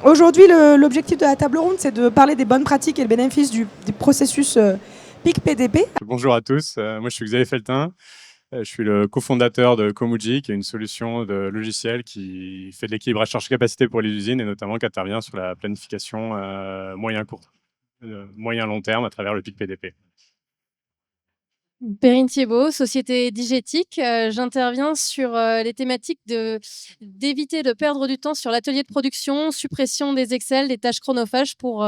Aujourd'hui, l'objectif de la table ronde, c'est de parler des bonnes pratiques et le bénéfice des processus PIC-PDP. Bonjour à tous, moi je suis Xavier Feltin, je suis le cofondateur de Komuji, qui est une solution de logiciel qui fait de l'équilibrage charge-capacité pour les usines et notamment qui intervient sur la planification moyen-long terme à travers le PIC-PDP. Perrine Thiebaud, société Digétique. J'interviens sur les thématiques d'éviter de perdre du temps sur l'atelier de production, suppression des Excel, des tâches chronophages pour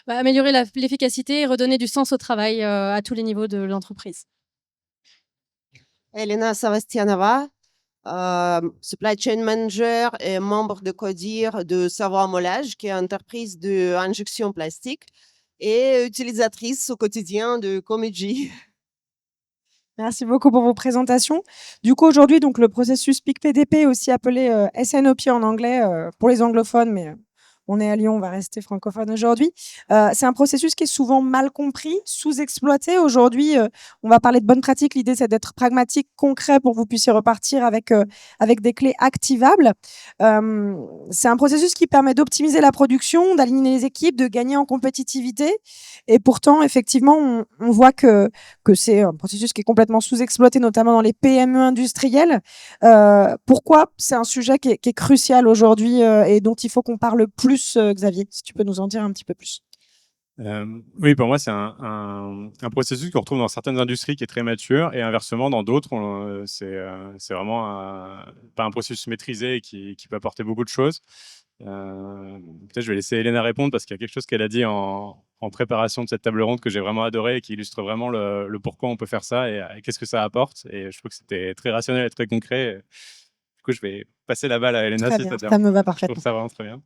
améliorer l'efficacité et redonner du sens au travail à tous les niveaux de l'entreprise. Elena Savastianova, supply chain manager et membre de CODIR de Savoir Mollage, qui est une entreprise d'injection plastique et utilisatrice au quotidien de Komuji. Merci beaucoup pour vos présentations. Du coup, aujourd'hui, donc, le processus PIC-PDP, aussi appelé SNOP en anglais pour les anglophones, mais on est à Lyon, on va rester francophone aujourd'hui. C'est un processus qui est souvent mal compris, sous-exploité. Aujourd'hui, on va parler de bonnes pratiques. L'idée, c'est d'être pragmatique, concret pour que vous puissiez repartir avec des clés activables. C'est un processus qui permet d'optimiser la production, d'aligner les équipes, de gagner en compétitivité. Et pourtant, effectivement, on voit que c'est un processus qui est complètement sous-exploité, notamment dans les PME industrielles. Pourquoi c'est un sujet qui est crucial aujourd'hui et dont il faut qu'on parle plus, Xavier, si tu peux nous en dire un petit peu plus. Oui, pour moi, c'est un processus qu'on retrouve dans certaines industries qui est très mature et inversement, dans d'autres, c'est vraiment pas un processus maîtrisé et qui peut apporter beaucoup de choses. Peut-être je vais laisser Elena répondre parce qu'il y a quelque chose qu'elle a dit en préparation de cette table ronde que j'ai vraiment adoré et qui illustre vraiment le pourquoi on peut faire ça et qu'est-ce que ça apporte. Et je trouve que c'était très rationnel et très concret. Du coup, je vais passer la balle à Elena. Très bien, ça me va Je parfaitement. trouve ça vraiment très bien.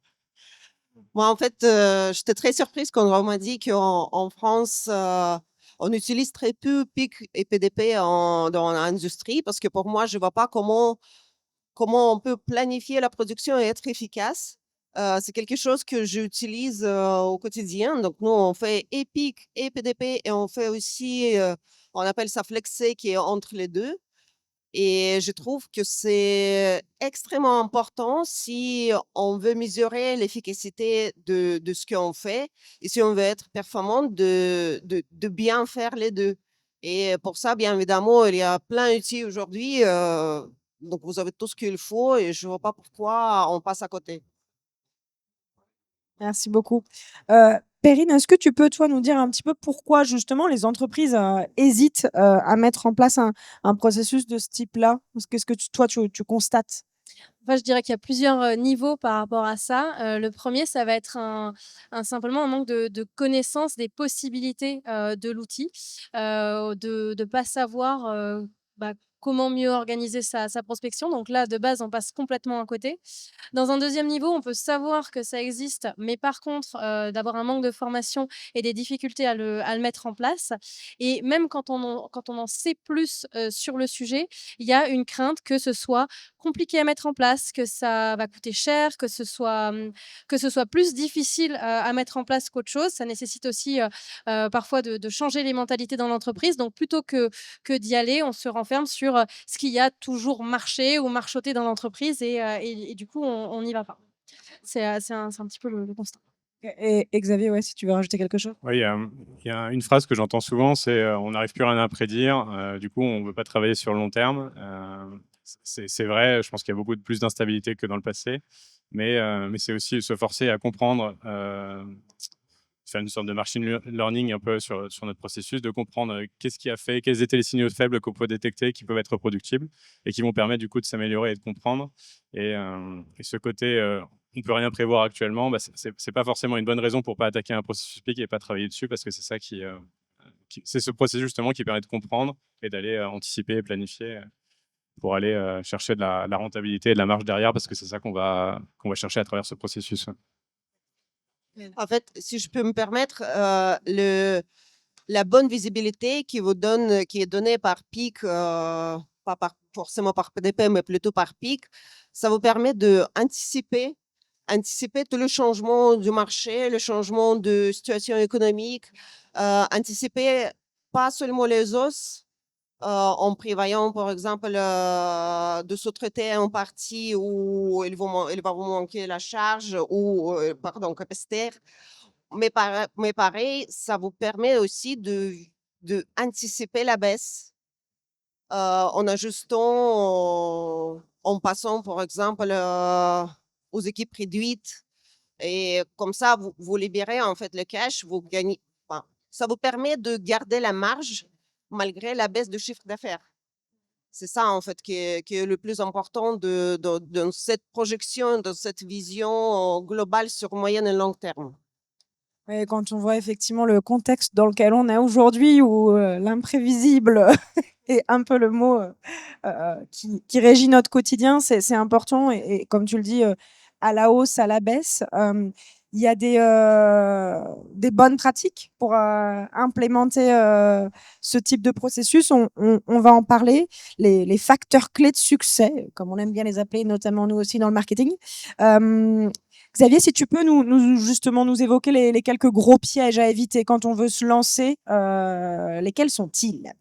Moi, en fait, j'étais très surprise quand on m'a dit qu'en France, on utilise très peu PIC et PDP dans l'industrie parce que pour moi, je ne vois pas comment on peut planifier la production et être efficace. C'est quelque chose que j'utilise au quotidien. Donc, nous, on fait et PIC et PDP et on fait aussi, on appelle ça flexé, qui est entre les deux. Et je trouve que c'est extrêmement important si on veut mesurer l'efficacité de ce qu'on fait et si on veut être performant de bien faire les deux. Et pour ça, bien évidemment, il y a plein d'outils aujourd'hui. Donc, vous avez tout ce qu'il faut et je ne vois pas pourquoi on passe à côté. Merci beaucoup. Perrine, est-ce que tu peux, toi, nous dire un petit peu pourquoi, justement, les entreprises hésitent à mettre en place un processus de ce type-là? Qu'est-ce que toi, tu constates? Enfin, je dirais qu'il y a plusieurs niveaux par rapport à ça. Le premier, ça va être simplement un manque de connaissance des possibilités de l'outil, de ne pas savoir bah, comment mieux organiser sa prospection. Donc là, de base, on passe complètement à côté. Dans un deuxième niveau, on peut savoir que ça existe, mais par contre, d'avoir un manque de formation et des difficultés à le mettre en place. Et même quand on en sait plus sur le sujet, il y a une crainte que ce soit compliqué à mettre en place, que ça va coûter cher, que ce soit plus difficile à mettre en place qu'autre chose. Ça nécessite aussi parfois de changer les mentalités dans l'entreprise. Donc plutôt que d'y aller, on se renferme sur ce qui a toujours marché ou marchoté dans l'entreprise et du coup, on n'y va pas. C'est un petit peu le constat. Et Xavier, ouais, si tu veux rajouter quelque chose. Oui, il y a une phrase que j'entends souvent, c'est on n'arrive plus à rien à prédire, du coup on ne veut pas travailler sur le long terme. C'est vrai, je pense qu'il y a beaucoup plus d'instabilité que dans le passé, mais c'est aussi se forcer à comprendre, faire une sorte de machine learning un peu sur notre processus, de comprendre qu'est-ce qui a fait, quels étaient les signaux faibles qu'on peut détecter, qui peuvent être reproductibles et qui vont permettre du coup de s'améliorer et de comprendre. Et ce côté on peut rien prévoir actuellement, bah, c'est pas forcément une bonne raison pour pas attaquer un processus PIC et pas travailler dessus parce que c'est ça c'est ce processus justement qui permet de comprendre et d'aller anticiper et planifier pour aller chercher de la rentabilité et de la marge derrière parce que c'est ça qu'on va chercher à travers ce processus. En fait, si je peux me permettre, la bonne visibilité qui est donnée par PIC, pas forcément par PDP, mais plutôt par PIC, ça vous permet d'anticiper anticiper tout le changement du marché, le changement de situation économique, anticiper pas seulement les hausses, en prévoyant, par exemple, de sous-traiter en partie où il va vous manquer la charge ou, pardon, capacitaire. Mais pareil, ça vous permet aussi de anticiper la baisse en ajustant, en passant, par exemple, aux équipes réduites. Et comme ça, vous libérez en fait le cash, vous gagnez. Enfin, ça vous permet de garder la marge malgré la baisse de chiffre d'affaires. C'est ça, en fait, qui est le plus important de cette projection, de cette vision globale sur moyen et long terme. Ouais, quand on voit effectivement le contexte dans lequel on est aujourd'hui, où l'imprévisible est un peu le mot qui régit notre quotidien, c'est important. Et comme tu le dis, à la hausse, à la baisse, il y a des bonnes pratiques pour implémenter ce type de processus. On va en parler. Les facteurs clés de succès, comme on aime bien les appeler, notamment nous aussi dans le marketing. Xavier, si tu peux justement nous évoquer les quelques gros pièges à éviter quand on veut se lancer, lesquels sont-ils?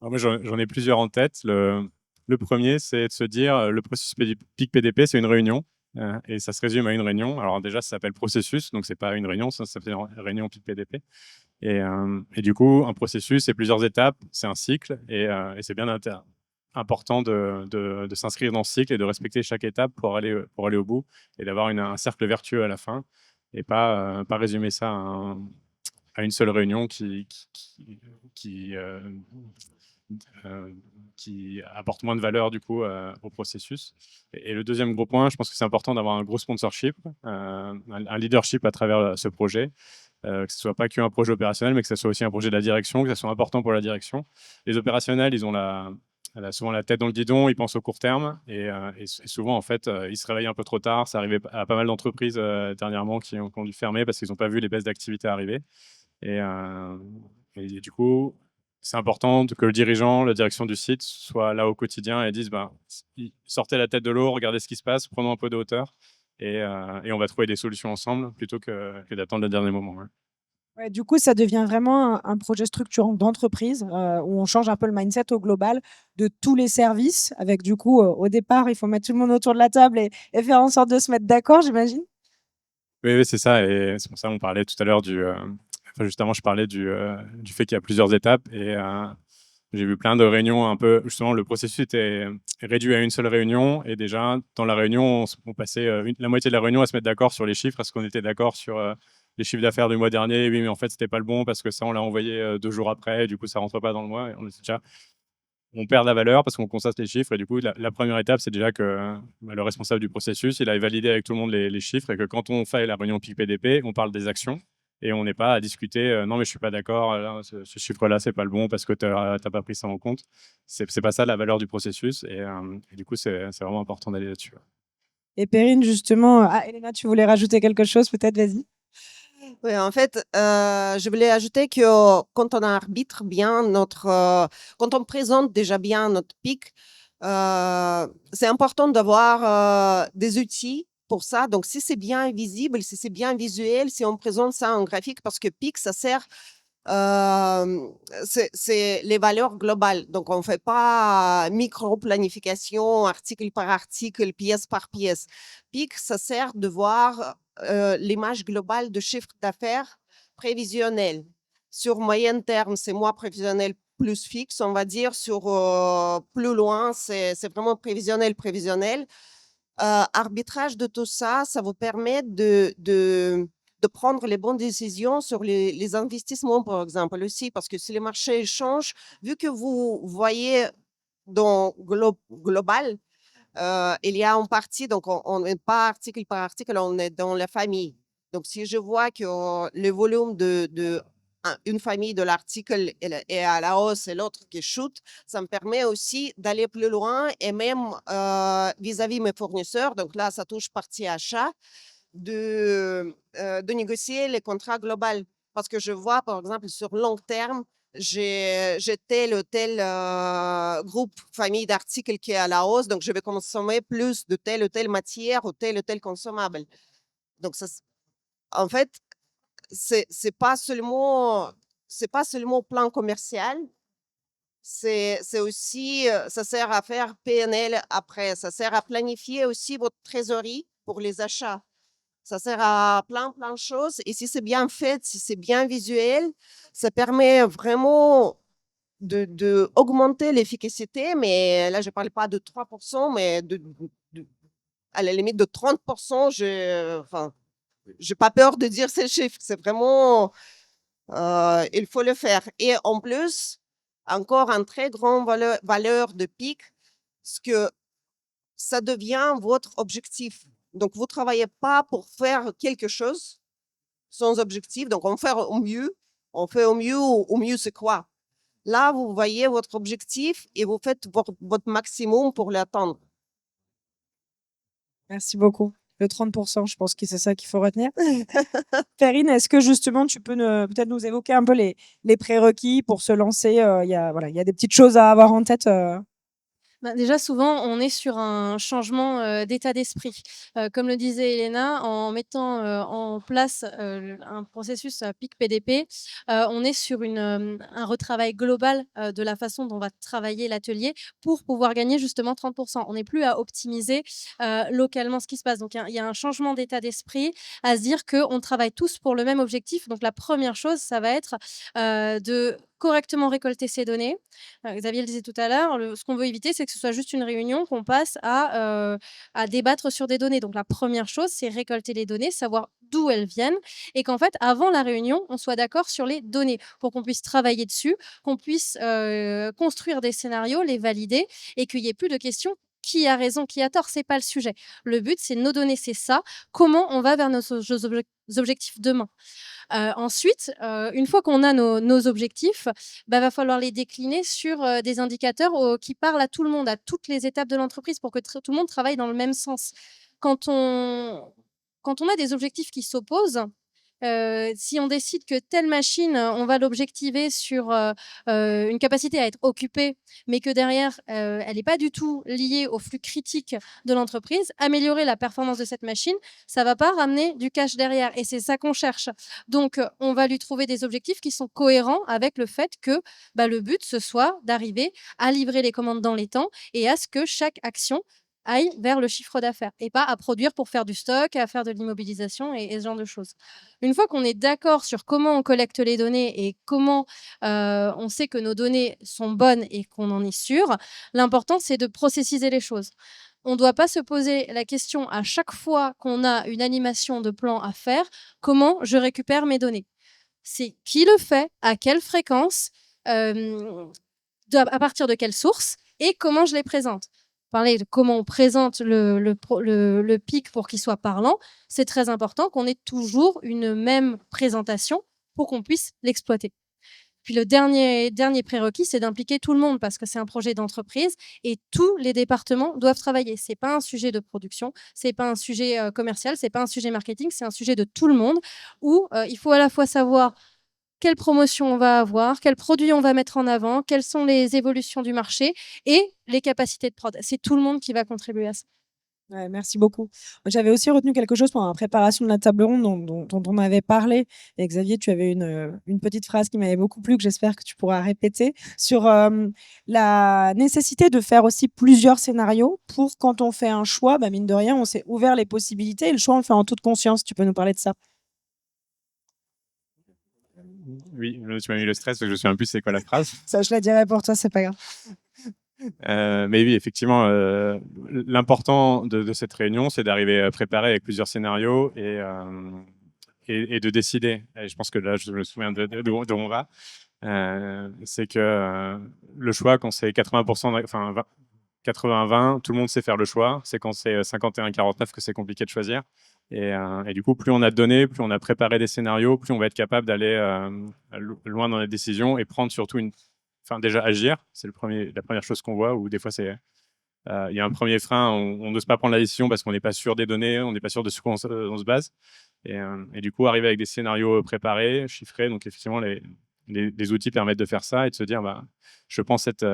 Alors moi, j'en ai plusieurs en tête. Le premier, c'est de se dire le processus PIC PDP, c'est une réunion. Et ça se résume à une réunion. Alors déjà, ça s'appelle processus, donc c'est pas une réunion, ça s'appelle réunion PIC PDP. Et du coup, un processus, c'est plusieurs étapes, c'est un cycle, et c'est bien important de s'inscrire dans ce cycle et de respecter chaque étape pour aller au bout et d'avoir un cercle vertueux à la fin, et pas résumer ça à une seule réunion qui apporte moins de valeur du coup au processus. Et le deuxième gros point, je pense que c'est important d'avoir un gros sponsorship, un leadership à travers ce projet, que ce soit pas qu'un projet opérationnel, mais que ce soit aussi un projet de la direction, que ce soit important pour la direction. Les opérationnels, ils ont souvent la tête dans le guidon, ils pensent au court terme, et souvent en fait, ils se réveillent un peu trop tard. Ça arrivait à pas mal d'entreprises dernièrement qui ont dû fermer parce qu'ils n'ont pas vu les baisses d'activité arriver. Et, du coup, c'est important que le dirigeant, la direction du site soit là au quotidien et dise sortez la tête de l'eau, regardez ce qui se passe, prenons un peu de hauteur, et on va trouver des solutions ensemble plutôt que d'attendre le dernier moment. Ouais. Ouais, du coup, ça devient vraiment un projet structurant d'entreprise où on change un peu le mindset au global de tous les services. Avec du coup, au départ, il faut mettre tout le monde autour de la table et faire en sorte de se mettre d'accord, j'imagine. Oui, c'est ça. Et c'est pour ça qu'on parlait tout à l'heure justement, je parlais du fait qu'il y a plusieurs étapes. Et j'ai vu plein de réunions un peu. Justement, le processus était réduit à une seule réunion. Et déjà, dans la réunion, on passait la moitié de la réunion à se mettre d'accord sur les chiffres. Est-ce qu'on était d'accord sur les chiffres d'affaires du mois dernier? Oui, mais en fait, c'était pas le bon parce que ça, on l'a envoyé 2 jours après. Et du coup, ça rentre pas dans le mois. Et on perd la valeur parce qu'on constate les chiffres. Et du coup, la première étape, c'est déjà que le responsable du processus, il a validé avec tout le monde les chiffres, et que quand on fait la réunion PIC PDP, on parle des actions et on n'est pas à discuter non, mais je suis pas d'accord, ce chiffre-là, c'est pas le bon parce que tu n'as pas pris ça en compte. C'est pas ça la valeur du processus. Et du coup, c'est vraiment important d'aller là-dessus. Et Perrine, justement, Elena, tu voulais rajouter quelque chose, peut-être, vas-y. Oui, en fait, je voulais ajouter que quand on arbitre bien quand on présente déjà bien notre pic, c'est important d'avoir des outils pour ça. Donc, si c'est bien visible, si c'est bien visuel, si on présente ça en graphique, parce que pic, ça sert, c'est les valeurs globales. Donc, on ne fait pas micro-planification, article par article, pièce par pièce. Pic, ça sert de voir l'image globale de chiffre d'affaires prévisionnel. Sur moyen terme, c'est mois prévisionnel plus fixe, on va dire. Sur plus loin, c'est vraiment prévisionnel. Arbitrage de tout ça, ça vous permet de prendre les bonnes décisions sur les investissements, par exemple, aussi, parce que si les marchés changent, vu que vous voyez dans global, il y a en partie, donc on n'est pas article par article, on est dans la famille. Donc, si je vois que le volume une famille de l'article est à la hausse et l'autre qui chute, ça me permet aussi d'aller plus loin et même vis-à-vis mes fournisseurs, donc là, ça touche partie achat, de négocier les contrats globaux. Parce que je vois, par exemple, sur long terme, j'ai tel ou tel groupe, famille d'articles qui est à la hausse, donc je vais consommer plus de telle ou telle matière ou tel consommable. Donc, en fait, c'est pas seulement plan commercial, c'est aussi, ça sert à faire PNL après, ça sert à planifier aussi votre trésorerie pour les achats. Ça sert à plein de choses et si c'est bien fait, si c'est bien visuel, ça permet vraiment de augmenter l'efficacité, mais là, je parle pas de 3 mais de à la limite de 30. Enfin, j'ai pas peur de dire ces chiffres. C'est vraiment, il faut le faire et en plus, encore un très grand valeur de pic, ce que ça devient votre objectif. Donc vous travaillez pas pour faire quelque chose sans objectif, donc on fait au mieux. On fait au mieux c'est quoi? Là, vous voyez votre objectif et vous faites votre maximum pour l'atteindre. Merci beaucoup. Le 30 je pense que c'est ça qu'il faut retenir. Perrine, est-ce que justement tu peux peut-être nous évoquer un peu les prérequis pour se lancer? Il y a, voilà, il y a des petites choses à avoir en tête. Bah, déjà, souvent, on est sur un changement, d'état d'esprit. Comme le disait Elena, en mettant, en place, un processus, PIC PDP, on est sur un retravail global, de la façon dont on va travailler l'atelier pour pouvoir gagner justement 30. On n'est plus à optimiser, localement ce qui se passe. Donc il y a un changement d'état d'esprit à se dire qu'on travaille tous pour le même objectif. Donc la première chose, ça va être, de correctement récolter ces données. Xavier le disait tout à l'heure, ce qu'on veut éviter, c'est que ce soit juste une réunion, qu'on passe à débattre sur des données. Donc la première chose, c'est récolter les données, savoir d'où elles viennent et qu'en fait, avant la réunion, on soit d'accord sur les données pour qu'on puisse travailler dessus, qu'on puisse construire des scénarios, les valider et qu'il n'y ait plus de questions. Qui a raison, qui a tort, c'est pas le sujet. Le but, c'est nos données, c'est ça. Comment on va vers nos objectifs demain? Ensuite, une fois qu'on a nos objectifs, bah, va falloir les décliner sur, des indicateurs, qui parlent à tout le monde, à toutes les étapes de l'entreprise pour que tout le monde travaille dans le même sens. Quand on quand on a des objectifs qui s'opposent, si on décide que telle machine, on va l'objectiver sur, une capacité à être occupée, mais que derrière, elle est pas du tout liée au flux critique de l'entreprise, améliorer la performance de cette machine, ça va pas ramener du cash derrière et c'est ça qu'on cherche. Donc, on va lui trouver des objectifs qui sont cohérents avec le fait que, bah, le but, ce soit d'arriver à livrer les commandes dans les temps et à ce que chaque action aille vers le chiffre d'affaires et pas à produire pour faire du stock, à faire de l'immobilisation et ce genre de choses. Une fois qu'on est d'accord sur comment on collecte les données et comment, on sait que nos données sont bonnes et qu'on en est sûr, l'important, c'est de processiser les choses. On ne doit pas se poser la question à chaque fois qu'on a une animation de plan à faire: «Comment je récupère mes données?» C'est qui le fait, à quelle fréquence, hem, à partir de quelle source et comment je les présente. Parler de comment on présente le pic pour qu'il soit parlant, c'est très important qu'on ait toujours une même présentation pour qu'on puisse l'exploiter. Puis le dernier prérequis, c'est d'impliquer tout le monde parce que c'est un projet d'entreprise et tous les départements doivent travailler. C'est pas un sujet de production, c'est pas un sujet commercial, c'est pas un sujet marketing, c'est un sujet de tout le monde où il faut à la fois savoir quelle promotion on va avoir, quels produits on va mettre en avant, quelles sont les évolutions du marché et les capacités de prod. C'est tout le monde qui va contribuer à ça. Ouais, merci beaucoup. J'avais aussi retenu quelque chose pendant la préparation de la table ronde dont on avait parlé. Et Xavier, tu avais une petite phrase qui m'avait beaucoup plu, que j'espère que tu pourras répéter, sur la nécessité de faire aussi plusieurs scénarios pour quand on fait un choix, bah, mine de rien, on s'est ouvert les possibilités et le choix, on le fait en toute conscience. Tu peux nous parler de ça? Oui, tu m'as mis le stress, parce que je me souviens plus c'est quoi la phrase. Ça, je la dirai pour toi, c'est pas grave. Mais oui, effectivement, l'important de cette réunion, c'est d'arriver préparé avec plusieurs scénarios et de décider. Et je pense que là, je me souviens d'où on va. C'est que le choix, quand c'est 80%, enfin 80-20, tout le monde sait faire le choix. C'est quand c'est 51-49 que c'est compliqué de choisir. Et du coup, plus on a de données, plus on a préparé des scénarios, plus on va être capable d'aller loin dans les décisions et prendre surtout enfin, déjà agir. C'est la première chose qu'on voit, où des fois, il y a un premier frein, on n'ose pas prendre la décision parce qu'on n'est pas sûr des données, on n'est pas sûr de ce qu'on on se base. Et du coup, arriver avec des scénarios préparés, chiffrés, donc effectivement, les outils permettent de faire ça et de se dire, bah, je prends cette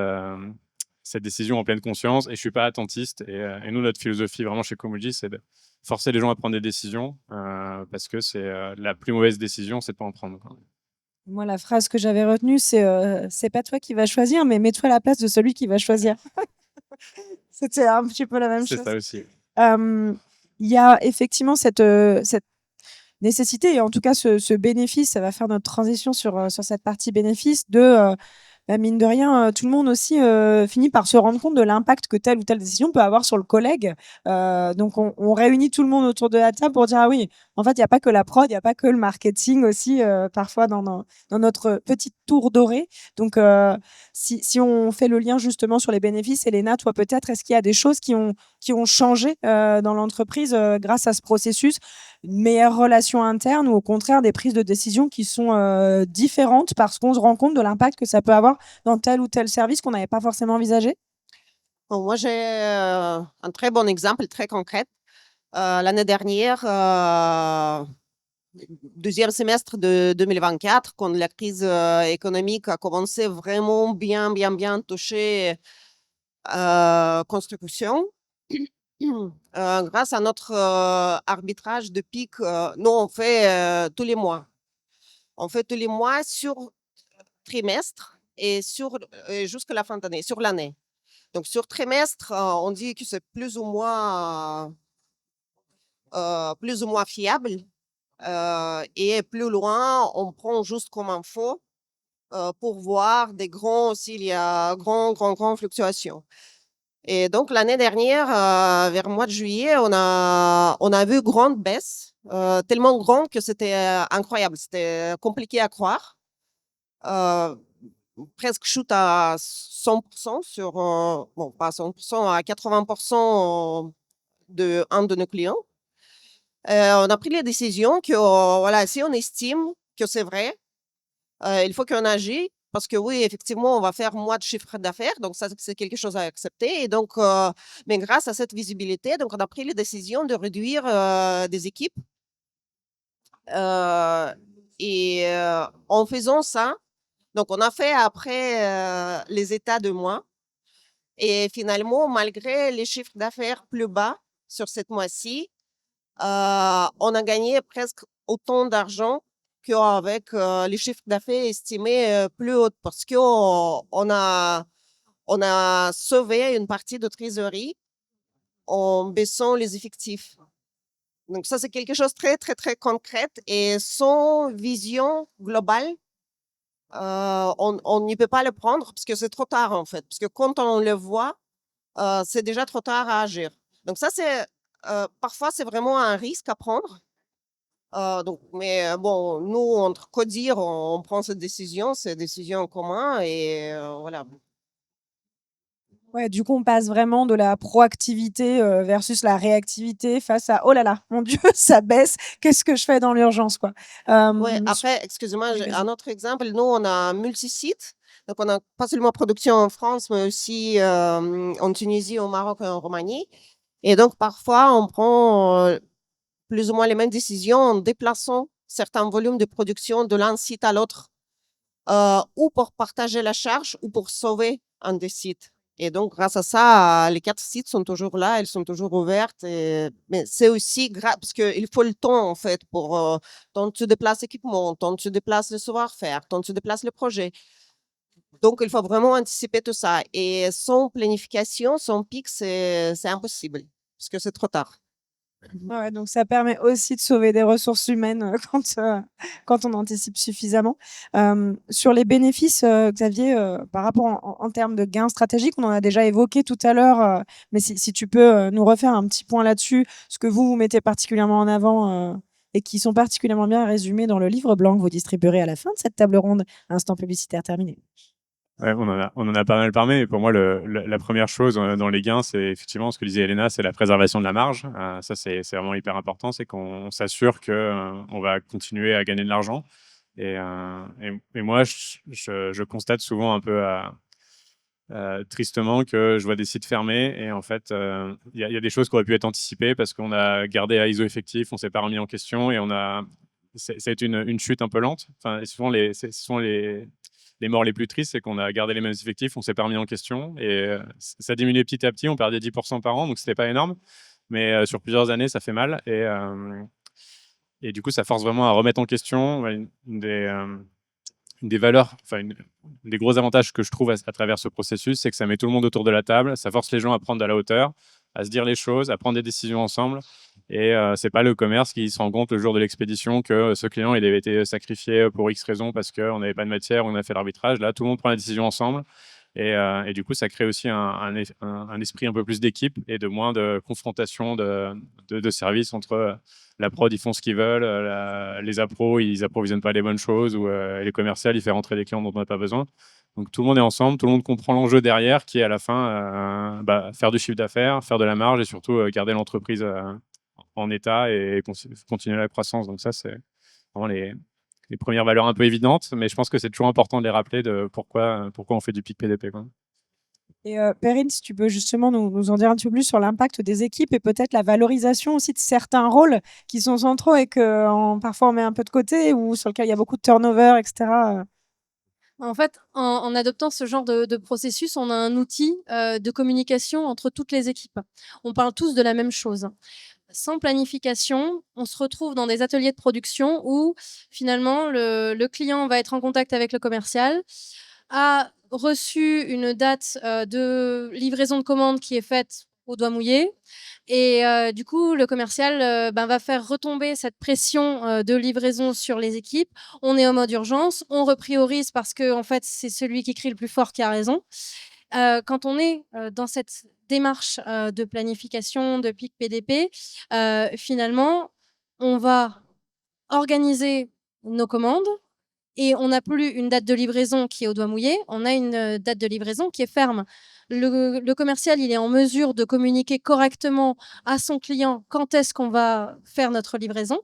décision en pleine conscience et je ne suis pas attentiste. Et nous, notre philosophie vraiment chez Comulgi, c'est de forcer les gens à prendre des décisions parce que c'est la plus mauvaise décision, c'est de ne pas en prendre. Moi, la phrase que j'avais retenue, c'est pas toi qui vas choisir, mais mets-toi à la place de celui qui va choisir. C'était un petit peu la même C'est chose. ça aussi. Il y a effectivement cette nécessité, et en tout cas ce bénéfice, ça va faire notre transition sur cette partie bénéfice mine de rien, tout le monde aussi finit par se rendre compte de l'impact que telle ou telle décision peut avoir sur le collègue. Donc on réunit tout le monde autour de la table pour dire ah oui, en fait il n'y a pas que la prod, il n'y a pas que le marketing aussi parfois dans notre petite tour dorée. Donc si on fait le lien justement sur les bénéfices, Elena, toi peut-être, est-ce qu'il y a des choses qui ont changé dans l'entreprise grâce à ce processus, une meilleure relation interne ou au contraire des prises de décision qui sont différentes parce qu'on se rend compte de l'impact que ça peut avoir dans tel ou tel service qu'on n'avait pas forcément envisagé? Bon, moi, j'ai un très bon exemple, très concret. L'année dernière, deuxième semestre de 2024, quand la crise économique a commencé vraiment bien toucher construction, grâce à notre arbitrage de pic, nous, on fait tous les mois. On fait tous les mois sur trimestre et jusqu'à la fin d'année, sur l'année. Donc, sur trimestre, on dit que c'est plus ou moins fiable. Et plus loin, on prend juste comme info pour voir s'il y a grand fluctuations. Et donc, l'année dernière, vers le mois de juillet, on a vu grande baisse, tellement grande que c'était incroyable. C'était compliqué à croire. Presque shoot à 100% bon, pas 100%, à 80% de un de nos clients. On a pris la décision que, voilà, si on estime que c'est vrai, il faut qu'on agisse parce que oui, effectivement, on va faire moins de chiffre d'affaires, donc ça, c'est quelque chose à accepter. Et donc, mais grâce à cette visibilité, donc on a pris la décision de réduire des équipes. Et en faisant ça, donc on a fait après les états de mois. Et finalement, malgré les chiffres d'affaires plus bas sur cette mois-ci, on a gagné presque autant d'argent qu'avec les chiffres d'affaires estimés plus hauts parce on a sauvé une partie de trésorerie en baissant les effectifs. Donc ça, c'est quelque chose de très concret et sans vision globale, on n'y peut pas le prendre parce que c'est trop tard en fait. Parce que quand on le voit, c'est déjà trop tard à agir. Donc ça, parfois, c'est vraiment un risque à prendre. Mais bon, nous, entre codir, on prend cette décision, c'est une décision en commun et voilà. Ouais, du coup, on passe vraiment de la proactivité versus la réactivité face à oh là là, mon Dieu, ça baisse, qu'est-ce que je fais dans l'urgence, quoi. Ouais, Euh, après, excusez-moi, oui, j'ai vas-y. un autre exemple. Nous, on a un multi-site. Donc, on a pas seulement production en France, mais aussi en Tunisie, au Maroc et en Roumanie. Et donc, parfois, on prend plus ou moins les mêmes décisions en déplaçant certains volumes de production de l'un site à l'autre, ou pour partager la charge ou pour sauver un des sites. Et donc, grâce à ça, les 4 sites sont toujours là, elles sont toujours ouvertes. Mais c'est aussi parce qu'il faut le temps, en fait, pour tant tu déplaces l'équipement, tant tu déplaces le savoir-faire, tant tu déplaces le projet. Donc, il faut vraiment anticiper tout ça. Et sans planification, sans pic, c'est impossible, parce que c'est trop tard. Ouais, donc ça permet aussi de sauver des ressources humaines quand on anticipe suffisamment. Sur les bénéfices, Xavier, par rapport en termes de gains stratégiques, on en a déjà évoqué tout à l'heure, mais si tu peux nous refaire un petit point là-dessus, ce que vous mettez particulièrement en avant et qui sont particulièrement bien résumés dans le livre blanc que vous distribuerez à la fin de cette table ronde. Instant publicitaire terminé. Ouais, on en a pas mal parlé, mais pour moi, la première chose dans les gains, c'est effectivement ce que disait Elena, c'est la préservation de la marge. Ça, c'est vraiment hyper important, c'est qu'on s'assure qu'on on va continuer à gagner de l'argent. Et moi, je constate souvent un peu tristement que je vois des sites fermés et en fait, il y a des choses qui auraient pu être anticipées parce qu'on a gardé à ISO effectif, on s'est pas remis en question et ça a été une chute un peu lente. Enfin, et ce sont les morts les plus tristes, c'est qu'on a gardé les mêmes effectifs, on s'est pas remis en question et ça diminuait petit à petit, on perdait 10% par an, donc c'était pas énorme, mais sur plusieurs années, ça fait mal et du coup, ça force vraiment à remettre en question des valeurs, enfin des gros avantages que je trouve à travers ce processus, c'est que ça met tout le monde autour de la table, ça force les gens à prendre de la hauteur, à se dire les choses, à prendre des décisions ensemble. Et c'est pas le commerce qui se rend compte le jour de l'expédition que ce client il avait été sacrifié pour X raisons parce qu'on n'avait pas de matière, on a fait l'arbitrage. Là, tout le monde prend la décision ensemble. Et du coup, ça crée aussi un esprit un peu plus d'équipe et de moins de confrontation de services entre la prod, ils font ce qu'ils veulent, les appros, ils approvisionnent pas les bonnes choses, ou les commerciaux, ils font rentrer des clients dont on n'a pas besoin. Donc tout le monde est ensemble, tout le monde comprend l'enjeu derrière, qui est à la fin faire du chiffre d'affaires, faire de la marge et surtout garder l'entreprise en état et continuer la croissance. Donc ça, c'est vraiment les premières valeurs un peu évidentes, mais je pense que c'est toujours important de les rappeler de pourquoi on fait du PIC PDP, quoi. Et Perrine, si tu peux justement nous en dire un petit peu plus sur l'impact des équipes et peut-être la valorisation aussi de certains rôles qui sont centraux et que parfois on met un peu de côté ou sur lequel il y a beaucoup de turnover, etc. En fait, en adoptant ce genre de processus, on a un outil de communication entre toutes les équipes. On parle tous de la même chose. Sans planification, on se retrouve dans des ateliers de production où finalement le client va être en contact avec le commercial, a reçu une date de livraison de commande qui est faite au doigt mouillé. Et du coup, le commercial va faire retomber cette pression de livraison sur les équipes. On est en mode urgence, on repriorise parce que en fait, c'est celui qui crie le plus fort qui a raison. Quand on est dans cette démarche de planification, de PIC PDP, finalement, on va organiser nos commandes et on n'a plus une date de livraison qui est au doigt mouillé, on a une date de livraison qui est ferme. Le commercial, il est en mesure de communiquer correctement à son client quand est-ce qu'on va faire notre livraison.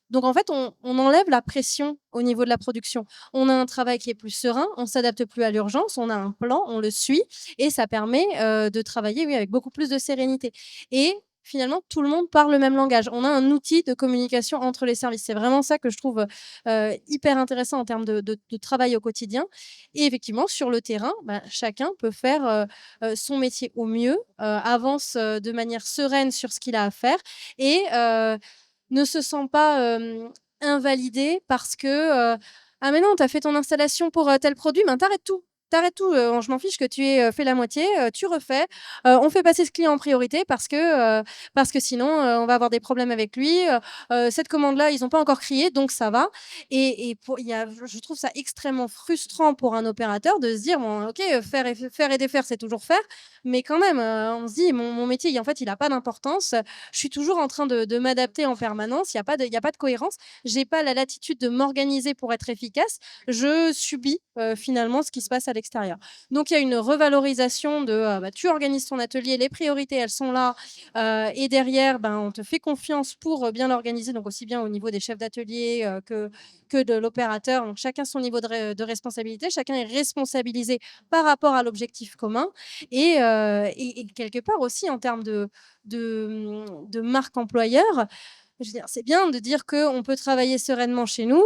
Donc, en fait, on enlève la pression au niveau de la production. On a un travail qui est plus serein, on s'adapte plus à l'urgence, on a un plan, on le suit et ça permet de travailler avec beaucoup plus de sérénité. Et finalement, tout le monde parle le même langage. On a un outil de communication entre les services. C'est vraiment ça que je trouve hyper intéressant en termes de travail au quotidien. Et effectivement, sur le terrain, chacun peut faire son métier au mieux, avance de manière sereine sur ce qu'il a à faire et ne se sent pas invalidé parce que ah mais non, tu as fait ton installation pour tel produit, ben t'arrêtes tout. T'arrêtes tout, je m'en fiche que tu aies fait la moitié, tu refais. On fait passer ce client en priorité parce que sinon on va avoir des problèmes avec lui. Cette commande-là, ils n'ont pas encore crié, donc ça va. Et je trouve ça extrêmement frustrant pour un opérateur de se dire bon, ok, faire et défaire, c'est toujours faire, mais quand même, on se dit mon métier, en fait, il n'a pas d'importance. Je suis toujours en train de m'adapter en permanence. Il n'y a pas de cohérence. J'ai pas la latitude de m'organiser pour être efficace. Je subis finalement ce qui se passe à l'extérieur. Donc il y a une revalorisation de tu organises ton atelier, les priorités elles sont là et derrière on te fait confiance pour bien l'organiser, donc aussi bien au niveau des chefs d'atelier que de l'opérateur. Donc chacun son niveau de responsabilité, chacun est responsabilisé par rapport à l'objectif commun et quelque part aussi en termes de marque employeur. Je veux dire, c'est bien de dire qu'on peut travailler sereinement chez nous.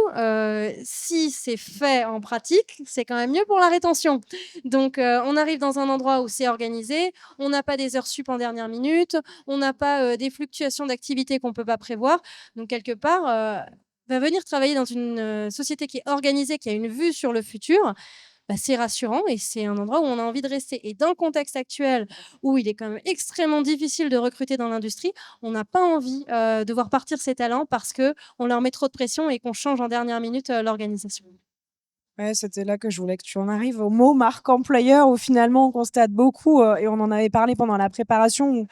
Si c'est fait en pratique, c'est quand même mieux pour la rétention. Donc, on arrive dans un endroit où c'est organisé, on n'a pas des heures sup en dernière minute, on n'a pas des fluctuations d'activité qu'on ne peut pas prévoir. Donc, quelque part, va venir travailler dans une société qui est organisée, qui a une vue sur le futur. C'est rassurant et c'est un endroit où on a envie de rester. Et dans le contexte actuel, où il est quand même extrêmement difficile de recruter dans l'industrie, on n'a pas envie de voir partir ces talents parce qu'on leur met trop de pression et qu'on change en dernière minute l'organisation. Ouais, c'était là que je voulais que tu en arrives au mot marque employeur où finalement on constate beaucoup, et on en avait parlé pendant la préparation, où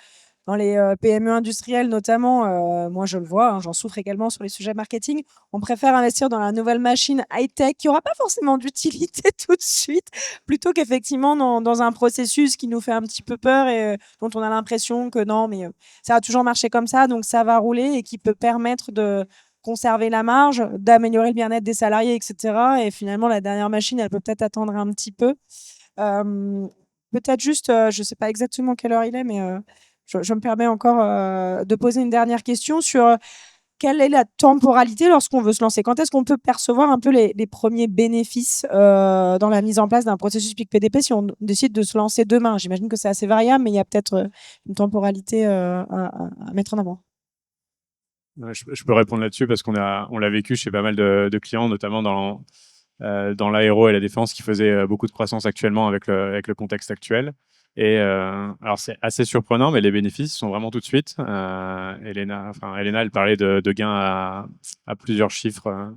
dans les PME industrielles notamment, moi je le vois, hein, j'en souffre également sur les sujets marketing, on préfère investir dans la nouvelle machine high-tech qui n'aura pas forcément d'utilité tout de suite, plutôt qu'effectivement dans un processus qui nous fait un petit peu peur et dont on a l'impression que non, mais ça a toujours marché comme ça, donc ça va rouler et qui peut permettre de conserver la marge, d'améliorer le bien-être des salariés, etc. Et finalement, la dernière machine, elle peut peut-être attendre un petit peu. Peut-être juste, je ne sais pas exactement quelle heure il est, mais je me permets encore de poser une dernière question sur quelle est la temporalité lorsqu'on veut se lancer. Quand est-ce qu'on peut percevoir un peu les premiers bénéfices dans la mise en place d'un processus PIC PDP si on décide de se lancer demain? J'imagine que c'est assez variable, mais il y a peut-être une temporalité à mettre en avant. Je peux répondre là-dessus parce on l'a vécu chez pas mal de clients, notamment dans l'aéro et la défense qui faisait beaucoup de croissance actuellement avec le contexte actuel. Et alors c'est assez surprenant, mais les bénéfices sont vraiment tout de suite. Elena, elle parlait de gains à plusieurs chiffres,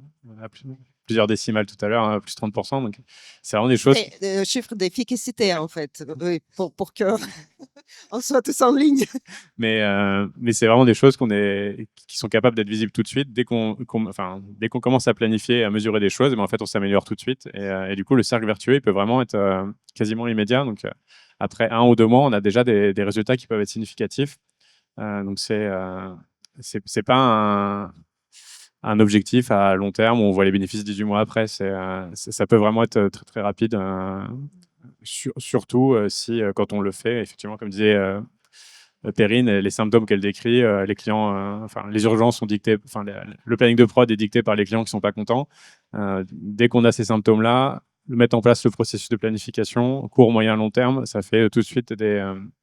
plusieurs décimales tout à l'heure, plus 30%. Donc c'est vraiment des choses. Et, chiffre d'efficacité, en fait, oui, pour que on soit tous en ligne. Mais c'est vraiment des choses qui sont capables d'être visibles tout de suite. Dès qu'on commence à planifier, à mesurer des choses, en fait, on s'améliore tout de suite. Et du coup, le cercle vertueux, il peut vraiment être quasiment immédiat. Donc, après 1 ou 2 mois, on a déjà des résultats qui peuvent être significatifs. Donc, c'est pas un objectif à long terme où on voit les bénéfices 18 mois après. Ça peut vraiment être très, très rapide. Surtout si, quand on le fait, effectivement, comme disait Perrine, les symptômes qu'elle décrit, les clients, les urgences sont dictées, le planning de prod est dicté par les clients qui sont pas contents. Dès qu'on a ces symptômes-là, mettre en place le processus de planification, court, moyen, long terme, ça fait tout de suite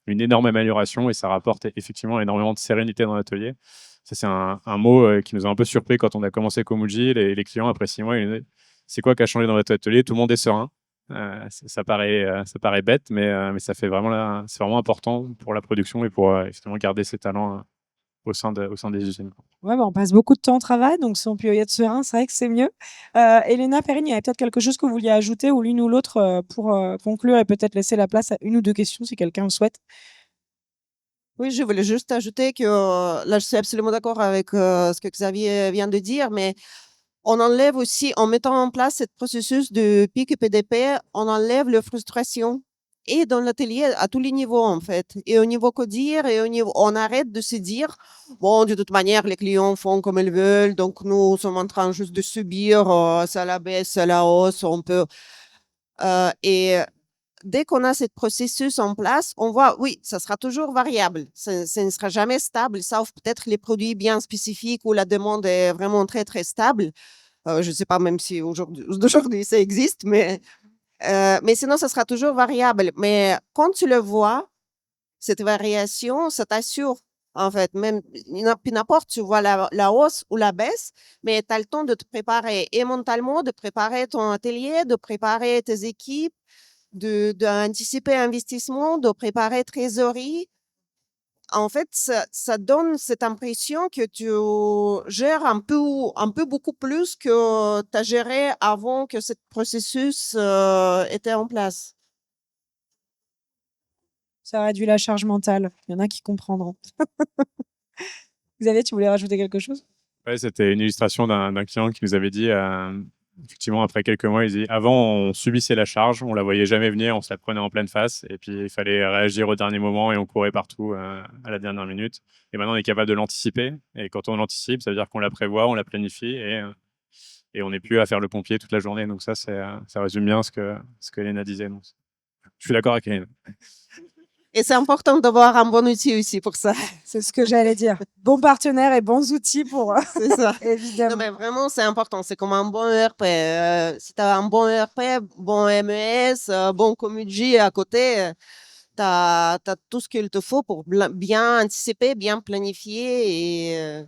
une énorme amélioration et ça rapporte effectivement énormément de sérénité dans l'atelier. Ça, c'est un mot qui nous a un peu surpris quand on a commencé Komuji. Les clients, après 6 mois, ils nous disaient, c'est quoi qui a changé dans votre atelier? Tout le monde est serein. Ça paraît bête, mais ça fait vraiment c'est vraiment important pour la production et pour justement garder ces talents au sein des usines. Ouais, on passe beaucoup de temps au travail, donc si on peut y être serein, c'est vrai que c'est mieux. Elena, Perrine, il y avait peut-être quelque chose que vous vouliez ajouter, ou l'une ou l'autre, pour conclure et peut-être laisser la place à 1 ou 2 questions si quelqu'un le souhaite. Oui, je voulais juste ajouter que là, je suis absolument d'accord avec ce que Xavier vient de dire, mais on enlève aussi, en mettant en place ce processus de PIC et PDP, on enlève la frustration. Et dans l'atelier, à tous les niveaux, en fait. Et au niveau codir, et au niveau, on arrête de se dire, bon, de toute manière, les clients font comme ils veulent, donc nous sommes en train juste de subir, ça la baisse, ça la hausse, on peut. Et dès qu'on a ce processus en place, on voit, oui, ça sera toujours variable. Ça ne sera jamais stable, sauf peut-être les produits bien spécifiques où la demande est vraiment très, très stable. Je ne sais pas même si aujourd'hui ça existe, mais sinon, ça sera toujours variable. Mais quand tu le vois, cette variation, ça t'assure, en fait, même puis n'importe, tu vois la hausse ou la baisse, mais tu as le temps de te préparer et mentalement, de préparer ton atelier, de préparer tes équipes, d'anticiper investissement, de préparer trésorerie. En fait, ça donne cette impression que tu gères un peu beaucoup plus que tu as géré avant que ce processus était en place. Ça réduit la charge mentale. Il y en a qui comprendront. Xavier, tu voulais rajouter quelque chose? Ouais, c'était une illustration d'un client qui nous avait dit, effectivement, après quelques mois, il dit, avant, on subissait la charge, on la voyait jamais venir, on se la prenait en pleine face, et puis il fallait réagir au dernier moment et on courait partout à la dernière minute. Et maintenant, on est capable de l'anticiper. Et quand on l'anticipe, ça veut dire qu'on la prévoit, on la planifie, et on n'est plus à faire le pompier toute la journée. Donc ça résume bien ce que Elena disait. Donc, je suis d'accord avec Elena. Et c'est important d'avoir un bon outil aussi pour ça. C'est ce que j'allais dire. Bons partenaires et bons outils pour C'est ça. évidemment. Non, mais vraiment, c'est important. C'est comme un bon ERP. Si tu as un bon ERP, bon MES, bon Komuji à côté, tu as tout ce qu'il te faut pour bien anticiper, bien planifier. Et,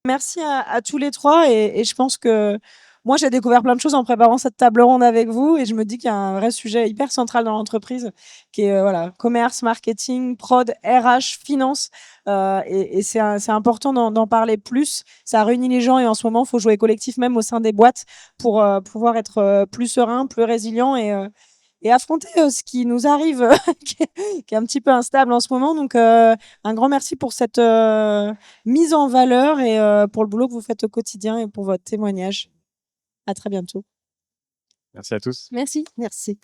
Merci à tous les 3 et je pense que moi, j'ai découvert plein de choses en préparant cette table ronde avec vous et je me dis qu'il y a un vrai sujet hyper central dans l'entreprise qui est voilà, commerce, marketing, prod, RH, finance et c'est important d'en parler plus. Ça réunit les gens et en ce moment, il faut jouer collectif même au sein des boîtes pour pouvoir être plus serein, plus résilient et affronter ce qui nous arrive, qui est un petit peu instable en ce moment. Donc, un grand merci pour cette mise en valeur et pour le boulot que vous faites au quotidien et pour votre témoignage. À très bientôt. Merci à tous. Merci. merci.